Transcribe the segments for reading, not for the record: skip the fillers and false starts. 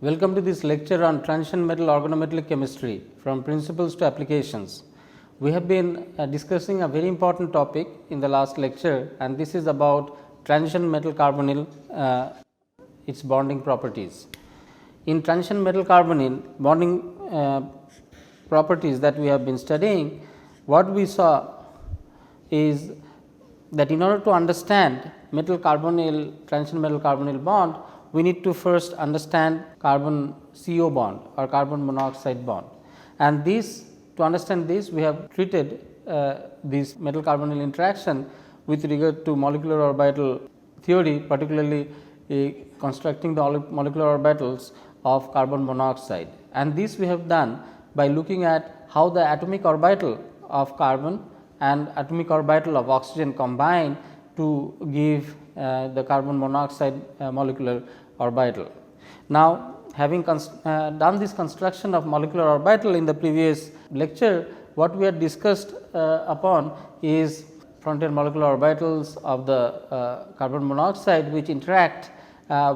Welcome to this lecture on transition metal organometallic chemistry from principles to applications. We have been discussing a very important topic in the last lecture, and this is about transition metal carbonyl, its bonding properties. In transition metal carbonyl bonding properties that we have been studying, what we saw is that in order to understand metal carbonyl transition metal carbonyl bond, we need to first understand carbon CO bond or carbon monoxide bond, and this to understand this we have treated this metal carbonyl interaction with regard to molecular orbital theory, particularly constructing the molecular orbitals of carbon monoxide, and this we have done by looking at how the atomic orbital of carbon and atomic orbital of oxygen combine to give the carbon monoxide molecular orbital. Now, having done this construction of molecular orbital in the previous lecture, what we had discussed upon is frontier molecular orbitals of the carbon monoxide which interact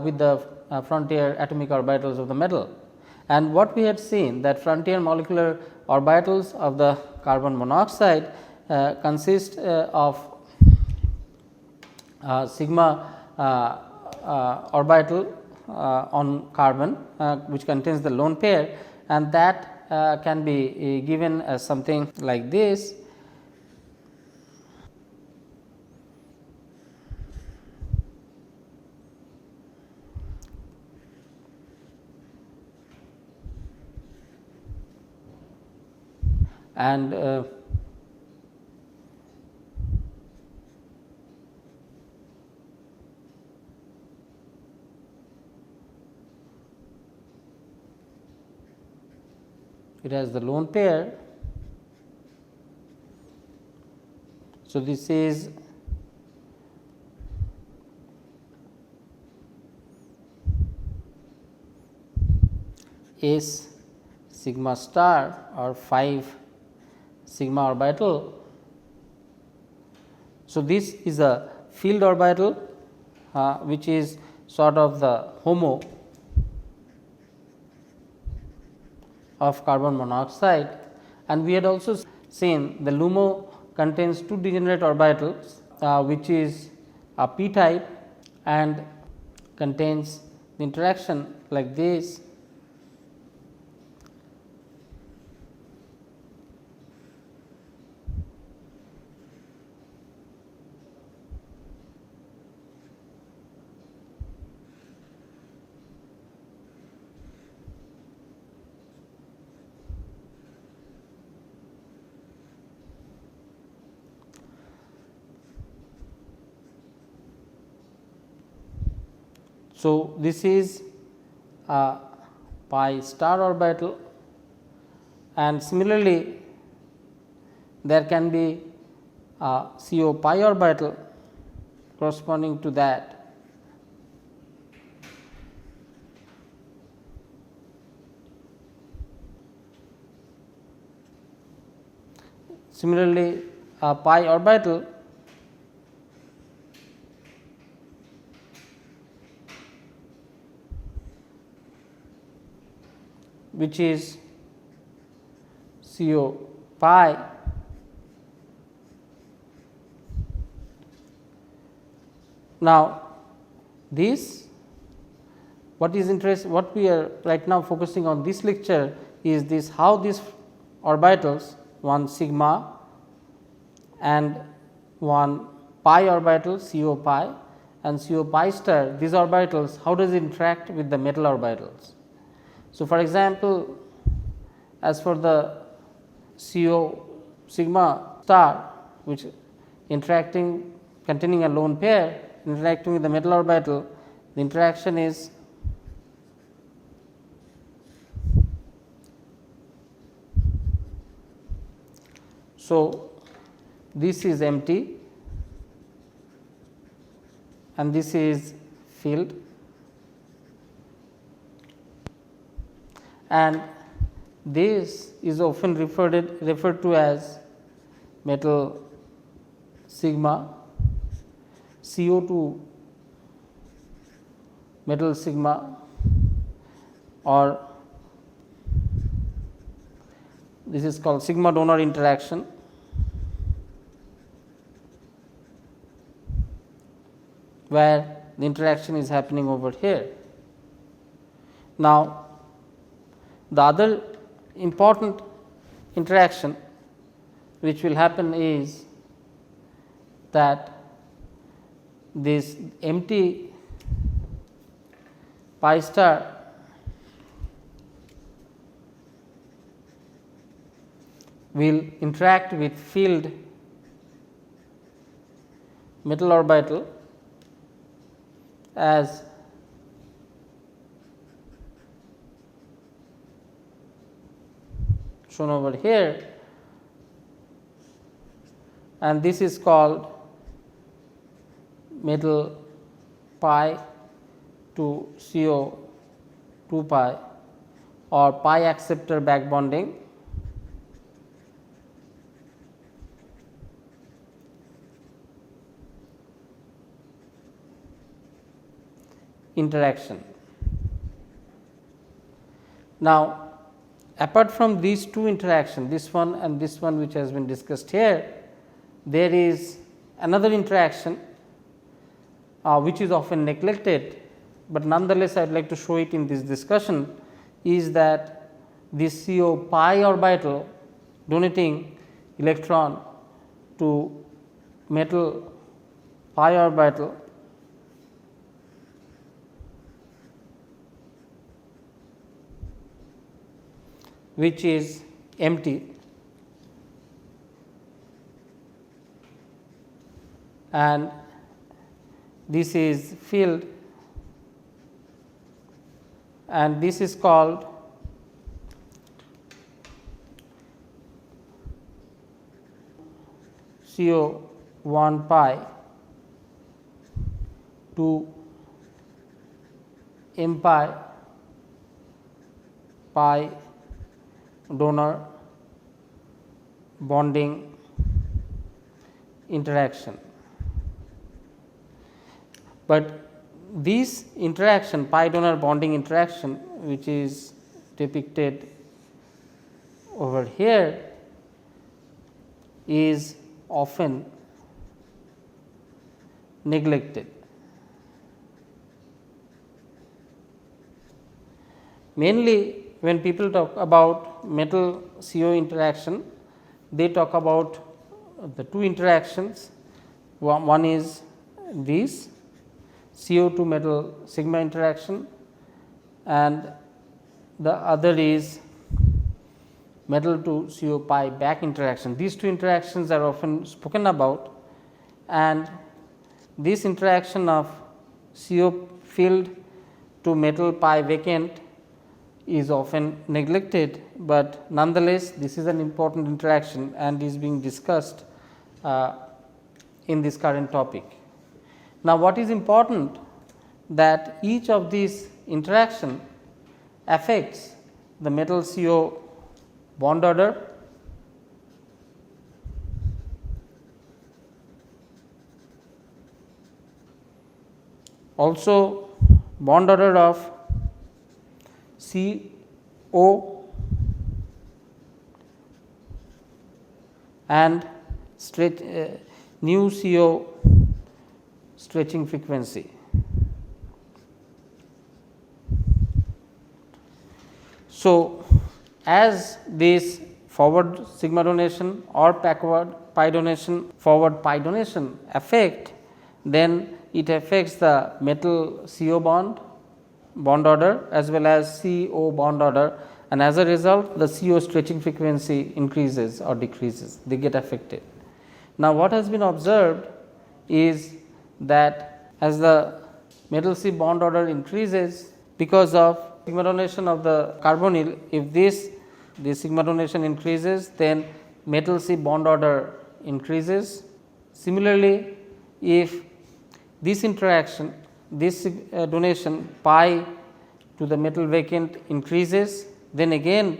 with the frontier atomic orbitals of the metal. And what we had seen that frontier molecular orbitals of the carbon monoxide consist of sigma orbital on carbon which contains the lone pair, and that can be given as something like this. And it has the lone pair. So, this is S sigma star or 5 sigma orbital. So, this is a field orbital which is sort of the HOMO of carbon monoxide, and we had also seen the LUMO contains 2 degenerate orbitals which is a p type and contains the interaction like this. So, this is a pi star orbital, and similarly there can be a CO pi orbital corresponding to that. Similarly, a pi orbital which is CO pi. Now, this what we are right now focusing on this lecture is this how these orbitals, one sigma and one pi orbital CO pi and CO pi star, these orbitals how does it interact with the metal orbitals. So, for example, as for the CO sigma star which interacting containing a lone pair interacting with the metal orbital, the interaction is so this is empty and this is filled, and this is often referred to as metal sigma CO2 metal sigma or this is called sigma donor interaction, where the interaction is happening over here. Now, the other important interaction which will happen is that this empty pi star will interact with filled metal orbital as shown over here, and this is called metal pi to CO 2 pi or pi acceptor back bonding interaction. Now, apart from these two interactions, this one and this one which has been discussed here, there is another interaction which is often neglected, but nonetheless I would like to show it in this discussion, is that this CO pi orbital donating electron to metal pi orbital which is empty, and this is filled, and this is called CO 1 pi to m pi donor bonding interaction. But this interaction, pi donor bonding interaction, which is depicted over here, is often neglected. Mainly when people talk about metal CO interaction, they talk about the two interactions. One is this CO2 metal sigma interaction, and the other is metal to CO pi back interaction. These two interactions are often spoken about, and this interaction of CO filled to metal pi vacant is often neglected, but nonetheless this is an important interaction and is being discussed in this current topic. Now, what is important that each of these interaction affects the metal CO bond order, also bond order of CO and stretch new CO stretching frequency. So, as this forward sigma donation or backward pi donation, forward pi donation affect, then it affects the metal CO bond order as well as CO bond order, and as a result the CO stretching frequency increases or decreases, they get affected. Now, what has been observed is that as the metal C bond order increases because of sigma donation of the carbonyl, if the sigma donation increases, then metal C bond order increases. Similarly, if this interaction, this donation pi to the metal vacant increases, then again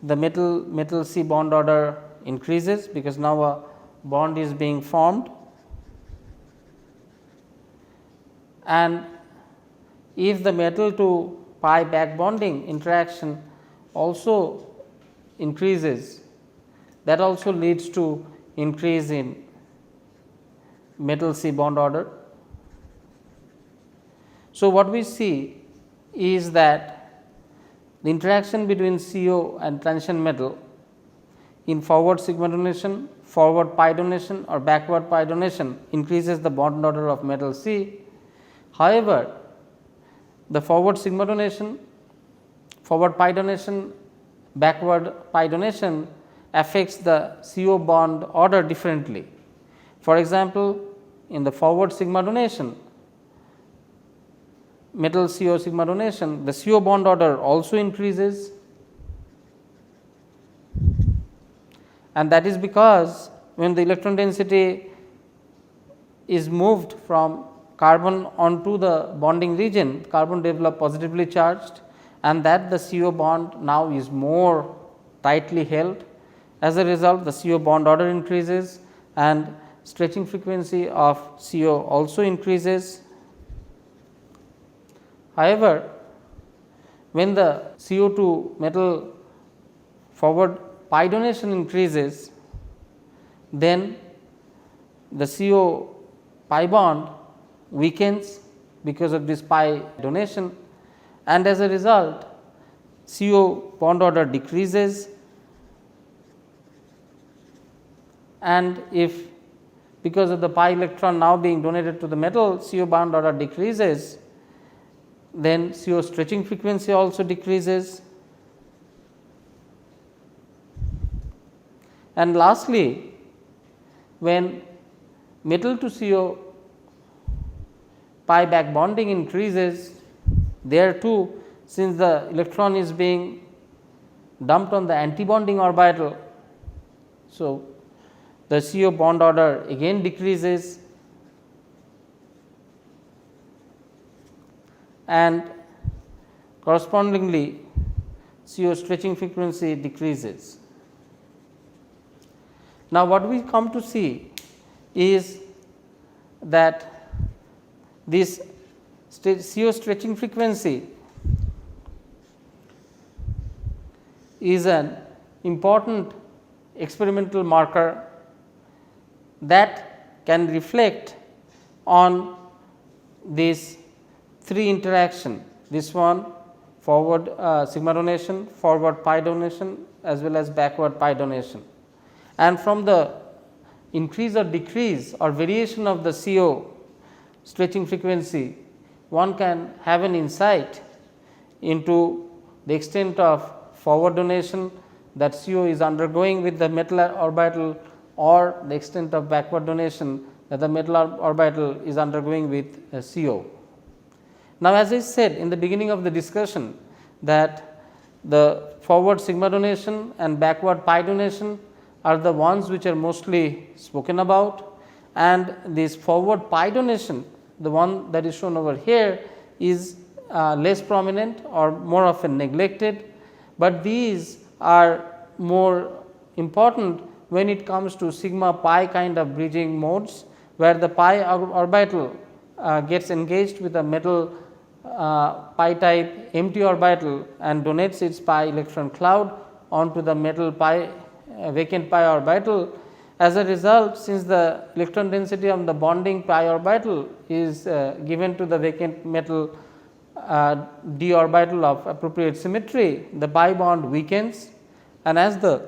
the metal C bond order increases, because now a bond is being formed, and if the metal to pi back bonding interaction also increases, that also leads to increase in metal C bond order. So, what we see is that the interaction between CO and transition metal in forward sigma donation, forward pi donation or backward pi donation increases the bond order of metal C. However, the forward sigma donation, forward pi donation, backward pi donation affects the CO bond order differently. For example, in the forward sigma donation, metal CO sigma donation, the CO bond order also increases, and that is because when the electron density is moved from carbon onto the bonding region, carbon develop positively charged, and that the CO bond now is more tightly held. As a result, the CO bond order increases and stretching frequency of CO also increases. However, when the CO to metal forward pi donation increases, then the CO pi bond weakens because of this pi donation, and as a result CO bond order decreases, and if because of the pi electron now being donated to the metal, CO bond order decreases, then CO stretching frequency also decreases. And lastly, when metal to CO pi back bonding increases, there too, since the electron is being dumped on the anti-bonding orbital, so the CO bond order again decreases, and correspondingly CO stretching frequency decreases. Now, what we come to see is that this CO stretching frequency is an important experimental marker that can reflect on this three interaction, this one forward sigma donation, forward pi donation as well as backward pi donation. And from the increase or decrease or variation of the CO stretching frequency, one can have an insight into the extent of forward donation that CO is undergoing with the metal orbital, or the extent of backward donation that the metal orbital is undergoing with CO. Now, as I said in the beginning of the discussion that the forward sigma donation and backward pi donation are the ones which are mostly spoken about, and this forward pi donation, the one that is shown over here, is less prominent or more often neglected, but these are more important when it comes to sigma pi kind of bridging modes, where the pi orbital gets engaged with a metal pi type empty orbital and donates its pi electron cloud onto the metal pi vacant pi orbital. As a result, since the electron density of the bonding pi orbital is given to the vacant metal d orbital of appropriate symmetry, the pi bond weakens, and as the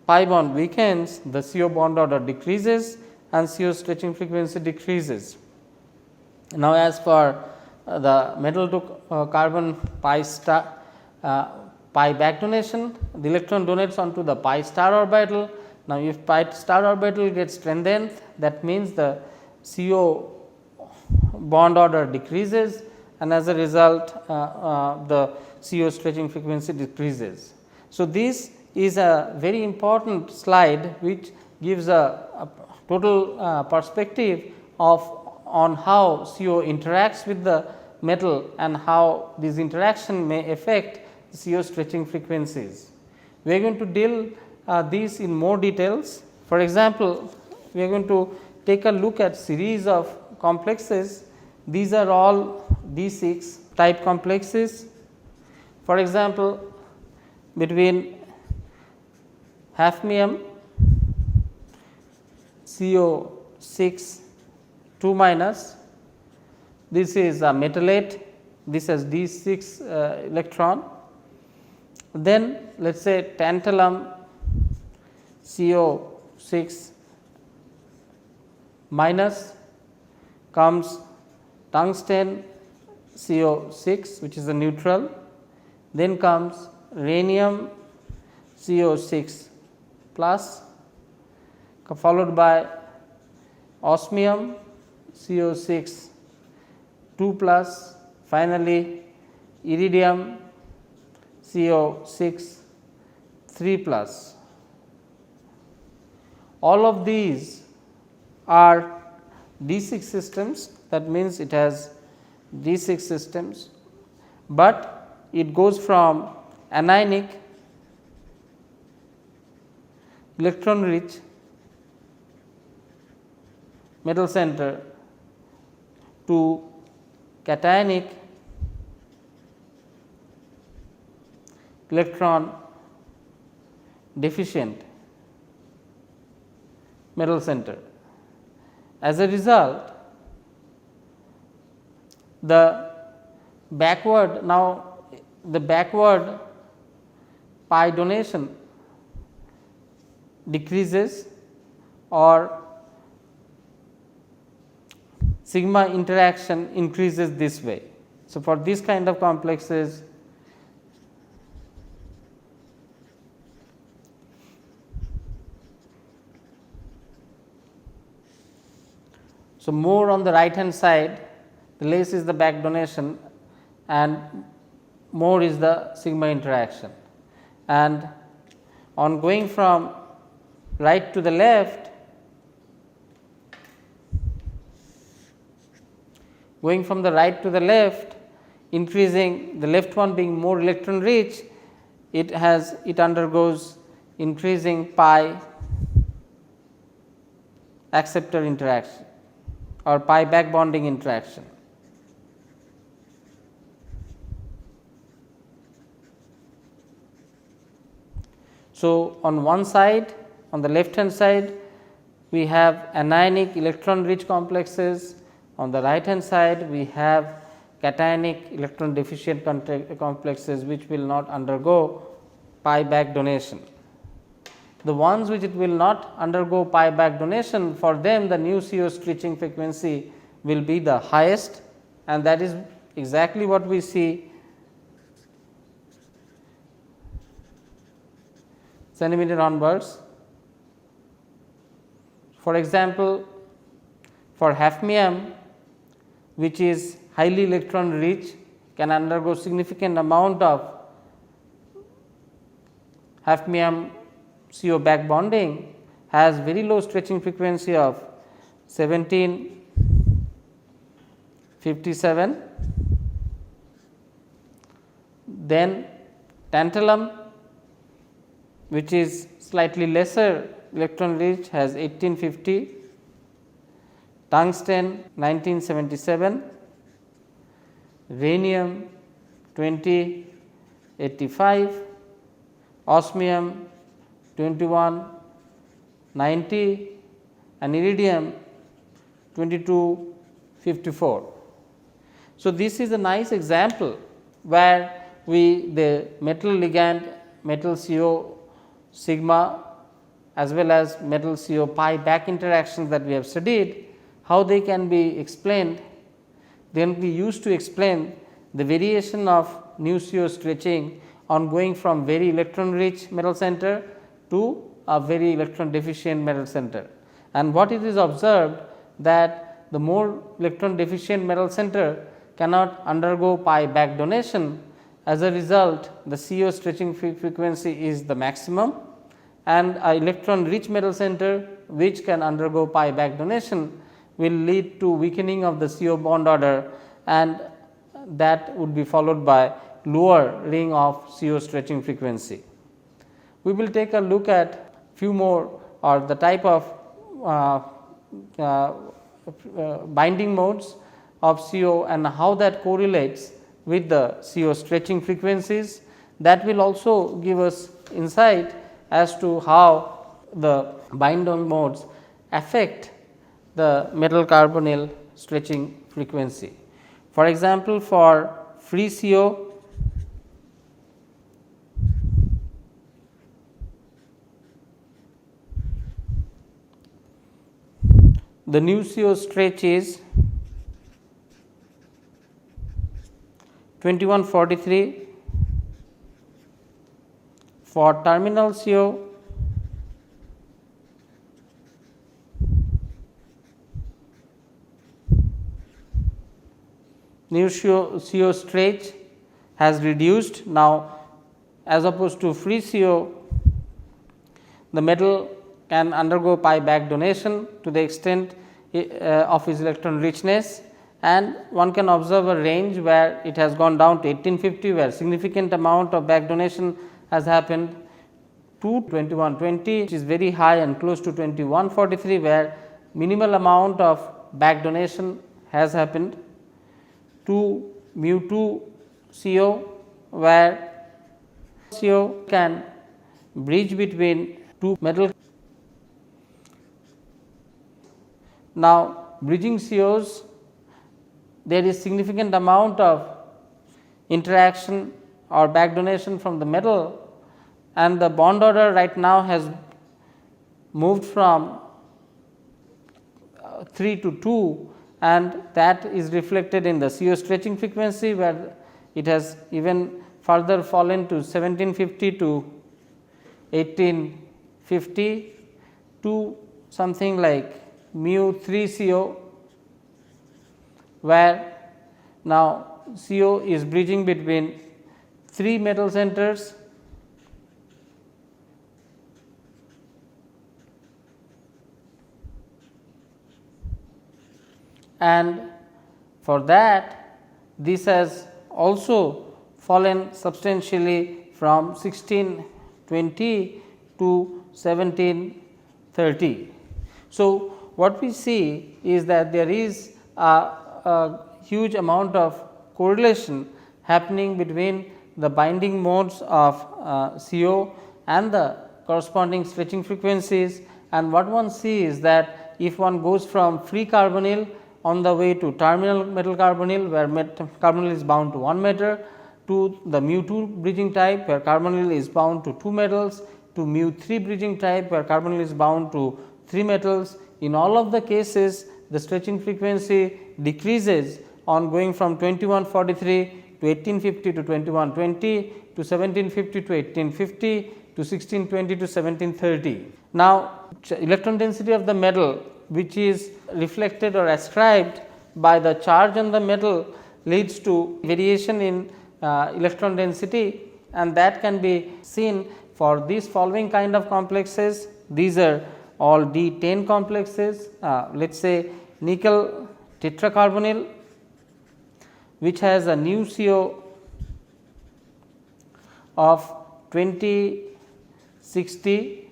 pi bond weakens, the CO bond order decreases and CO stretching frequency decreases. Now, as for the metal to carbon pi star pi back donation, the electron donates onto the pi star orbital. Now, if pi star orbital gets strengthened, that means the CO bond order decreases, and as a result the CO stretching frequency decreases. So, this is a very important slide which gives a total perspective of on how CO interacts with the metal and how this interaction may affect CO stretching frequencies. We are going to deal these in more details. For example, we are going to take a look at series of complexes. These are all D6 type complexes For example, between hafnium CO6 2 minus, this is a metallate, this has D6 electron. Then let us say tantalum CO6 minus comes tungsten CO6, which is a neutral, then comes rhenium CO6 plus, followed by osmium CO6 2 plus, finally iridium CO6 3 plus. All of these are D6 systems, that means it has D6 systems, but it goes from anionic electron rich metal center to cationic electron deficient metal center. As a result, the backward pi donation decreases or sigma interaction increases this way. So, for this kind of complexes, so more on the right hand side, the less is the back donation and more is the sigma interaction, and on going from right to the left, increasing the left one being more electron rich, it undergoes increasing pi acceptor interaction or pi back bonding interaction. So, on one side, on the left hand side, we have anionic electron rich complexes, on the right hand side we have cationic electron deficient complexes which will not undergo pi back donation. The ones which it will not undergo pi back donation, for them the nu CO stretching frequency will be the highest, and that is exactly what we see centimeter onwards. For example, for hafnium, which is highly electron rich, can undergo significant amount of hafnium CO back bonding, has very low stretching frequency of 1757. Then tantalum, which is slightly lesser electron rich, has 1850, tungsten 1977, rhenium 2085, osmium 2190 and iridium 2254. So, this is a nice example where the metal ligand, metal CO sigma as well as metal CO pi back interactions that we have studied, how they can be explained. They can be used to explain the variation of nu CO stretching on going from very electron rich metal center to a very electron deficient metal center. And what it is observed, that the more electron deficient metal center cannot undergo pi back donation. As a result, the CO stretching frequency is the maximum, and a electron rich metal center which can undergo pi back donation will lead to weakening of the CO bond order, and that would be followed by lower ring of CO stretching frequency. We will take a look at few more, or the type of binding modes of CO and how that correlates with the CO stretching frequencies. That will also give us insight as to how the binding modes affect the metal carbonyl stretching frequency. For example, for free CO, the new CO stretch is 2143. For terminal CO, new CO stretch has reduced. Now, as opposed to free CO, the metal can undergo pi back donation to the extent of its electron richness, and one can observe a range where it has gone down to 1850, where significant amount of back donation has happened, to 2120, which is very high, and close to 2143, where minimal amount of back donation has happened, to mu 2 CO, where CO can bridge between two metal. Now, bridging COs, there is significant amount of interaction or back donation from the metal, and the bond order right now has moved from 3 to 2, and that is reflected in the CO stretching frequency, where it has even further fallen to 1750 to 1850 to something like mu 3 CO, where now CO is bridging between 3 metal centers, and for that this has also fallen substantially from 1620 to 1730. So, what we see is that there is a huge amount of correlation happening between the binding modes of CO and the corresponding stretching frequencies, and what one sees is that if one goes from free carbonyl on the way to terminal metal carbonyl, where carbonyl is bound to 1 metal, to the mu 2 bridging type, where carbonyl is bound to 2 metals, to mu 3 bridging type, where carbonyl is bound to 3 metals. In all of the cases, the stretching frequency decreases on going from 2143 to 1850 to 2120 to 1750 to 1850 to 1620 to 1730. Now, electron density of the metal, which is reflected or ascribed by the charge on the metal, leads to variation in electron density, and that can be seen for these following kind of complexes. These are all D10 complexes. Let us say nickel tetracarbonyl, which has a new CO of 2060.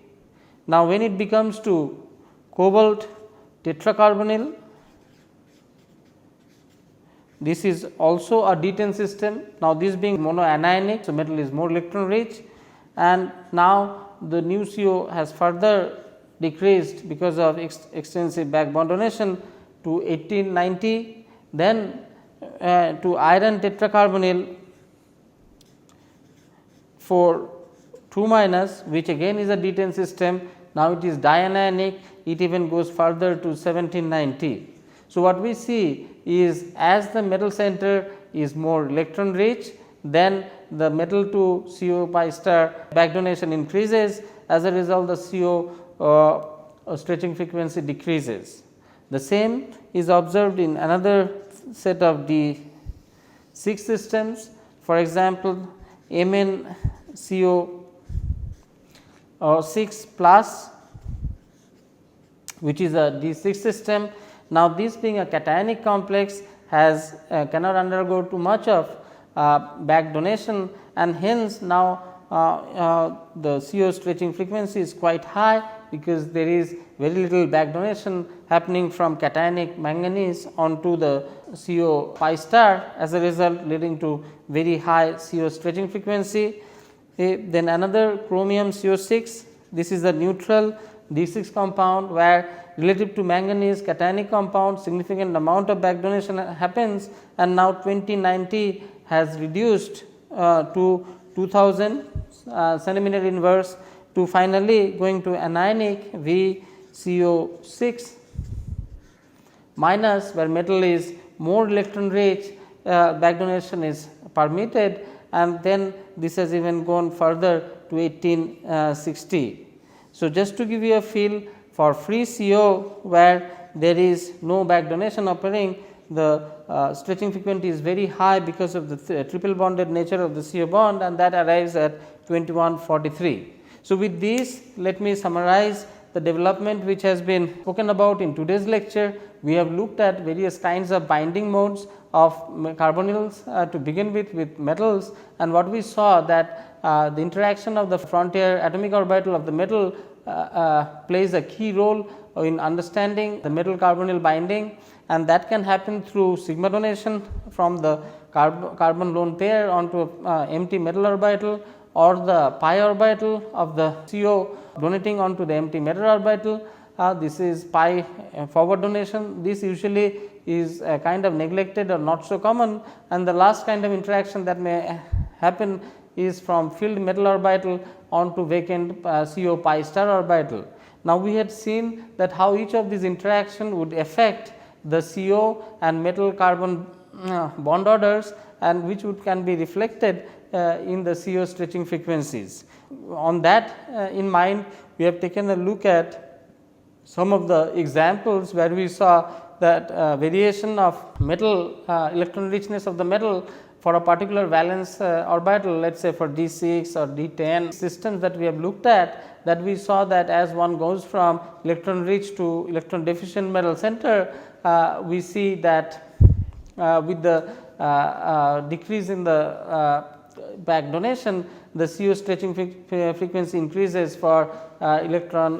Now, when it becomes to cobalt tetracarbonyl, this is also a D10 system. Now, this being monoanionic, so metal is more electron rich, and now the new CO has further decreased because of extensive back bond donation to 1890, then to iron tetracarbonyl for 2 minus, which again is a D10 system. Now, it is dianionic, it even goes further to 1790. So, what we see is as the metal center is more electron rich, then the metal to CO pi star back donation increases. As a result, the CO stretching frequency decreases. The same is observed in another set of D6 systems. For example, MnCO 6 plus, which is a D6 system. Now, this being a cationic complex has cannot undergo too much of back donation, and hence now the CO stretching frequency is quite high, because there is very little back donation happening from cationic manganese onto the CO pi star, as a result leading to very high CO stretching frequency. Then another chromium CO6, this is the neutral D6 compound, where relative to manganese cationic compound significant amount of back donation happens, and now 2090 has reduced to 2000 centimeter inverse, to finally going to anionic VCO6 minus, where metal is more electron rich, back donation is permitted, and then this has even gone further to 1860. So, just to give you a feel, for free CO where there is no back donation occurring, the stretching frequency is very high because of the triple bonded nature of the CO bond, and that arrives at 2143. So, with this, let me summarize the development which has been spoken about in today's lecture. We have looked at various kinds of binding modes of carbonyls to begin with metals, and what we saw that the interaction of the frontier atomic orbital of the metal plays a key role in understanding the metal carbonyl binding, and that can happen through sigma donation from the carbon lone pair onto empty metal orbital, or the pi orbital of the CO donating onto the empty metal orbital. This is pi forward donation. This usually is kind of neglected or not so common, and the last kind of interaction that may happen is from filled metal orbital onto vacant CO pi star orbital. Now, we had seen that how each of these interaction would affect the CO and metal carbon bond orders, and which can be reflected in the CO stretching frequencies. On that in mind, we have taken a look at some of the examples where we saw that variation of metal electron richness of the metal for a particular valence orbital, let us say for D6 or D10 systems that we have looked at, that we saw that as one goes from electron rich to electron deficient metal center, we see that with the decrease in the back donation, the CO stretching frequency increases for electron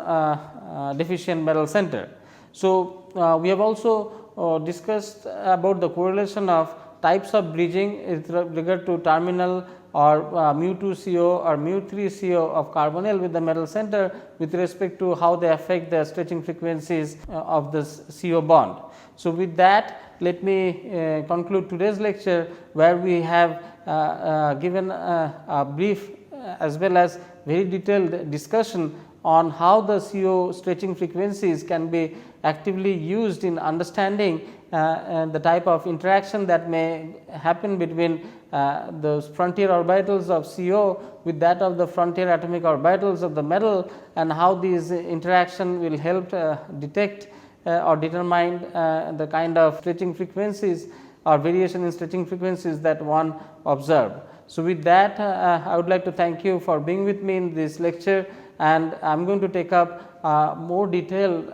deficient metal center. So, we have also discussed about the correlation of types of bridging with regard to terminal or mu 2 CO or mu 3 CO of carbonyl with the metal center with respect to how they affect the stretching frequencies of the CO bond. So, with that, let me conclude today's lecture, where we have given a brief as well as very detailed discussion on how the CO stretching frequencies can be actively used in understanding the type of interaction that may happen between those frontier orbitals of CO with that of the frontier atomic orbitals of the metal, and how these interaction will help detect or determine the kind of stretching frequencies or variation in stretching frequencies that one observed. So, with that I would like to thank you for being with me in this lecture, and I am going to take up more detailed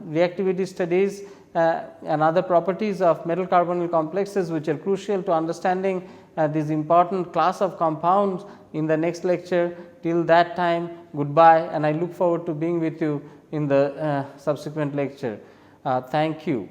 reactivity studies and other properties of metal carbonyl complexes, which are crucial to understanding this important class of compounds in the next lecture. Till that time, goodbye, and I look forward to being with you in the subsequent lecture. Thank you.